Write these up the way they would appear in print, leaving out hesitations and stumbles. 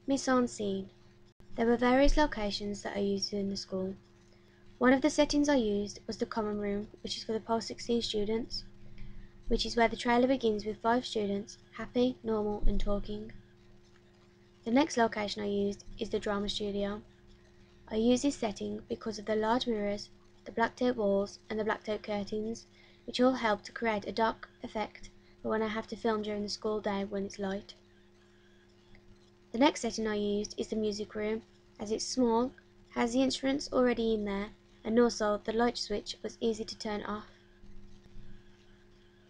Mise en scene. There were various locations that I used in the school. One of the settings I used was the common room, which is for the post-16 students, which is where the trailer begins with 5 students, happy, normal and talking. The next location I used is the drama studio. I use this setting because of the large mirrors, the blacked out walls and the blacked out curtains, which all help to create a dark effect for when I have to film during the school day when it's light. The next setting I used is the music room, as it's small, has the instruments already in there, and also the light switch was easy to turn off.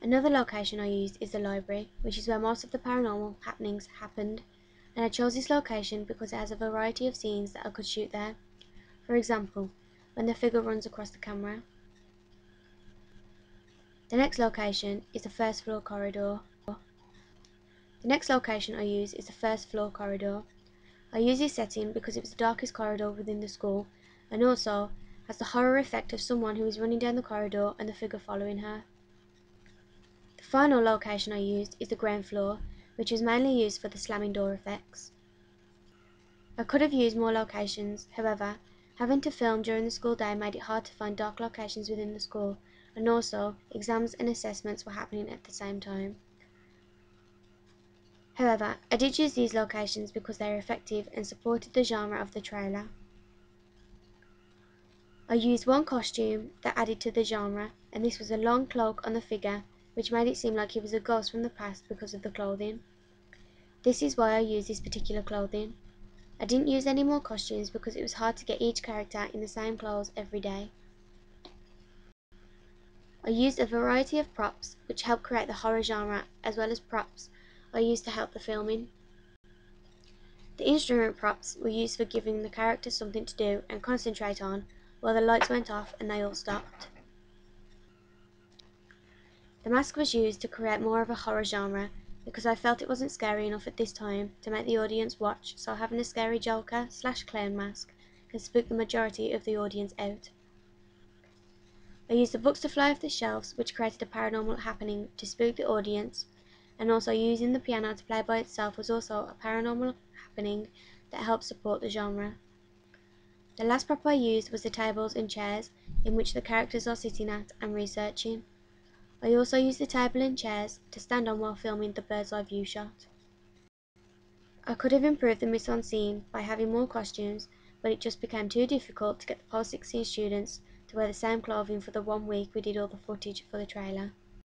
Another location I used is the library, which is where most of the paranormal happenings happened, and I chose this location because it has a variety of scenes that I could shoot there. For example, when the figure runs across the camera. The next location is the first floor corridor. The next location I use is the first floor corridor. I use this setting because it was the darkest corridor within the school, and also has the horror effect of someone who is running down the corridor and the figure following her. The final location I used is the ground floor, which was mainly used for the slamming door effects. I could have used more locations, however, having to film during the school day made it hard to find dark locations within the school, and also exams and assessments were happening at the same time. However, I did use these locations because they are effective and supported the genre of the trailer. I used one costume that added to the genre, and this was a long cloak on the figure, which made it seem like he was a ghost from the past because of the clothing. This is why I used this particular clothing. I didn't use any more costumes because it was hard to get each character in the same clothes every day. I used a variety of props which helped create the horror genre, as well as props I used to help the filming. The instrument props were used for giving the characters something to do and concentrate on while the lights went off and they all stopped. The mask was used to create more of a horror genre because I felt it wasn't scary enough at this time to make the audience watch, so having a scary Joker/clown mask can spook the majority of the audience out. I used the books to fly off the shelves, which created a paranormal happening to spook the audience, and also using the piano to play by itself was also a paranormal happening that helped support the genre. The last prop I used was the tables and chairs in which the characters are sitting at and researching. I also used the table and chairs to stand on while filming the bird's eye view shot. I could have improved the mise en scene by having more costumes, but it just became too difficult to get the post-16 students to wear the same clothing for the 1 week we did all the footage for the trailer.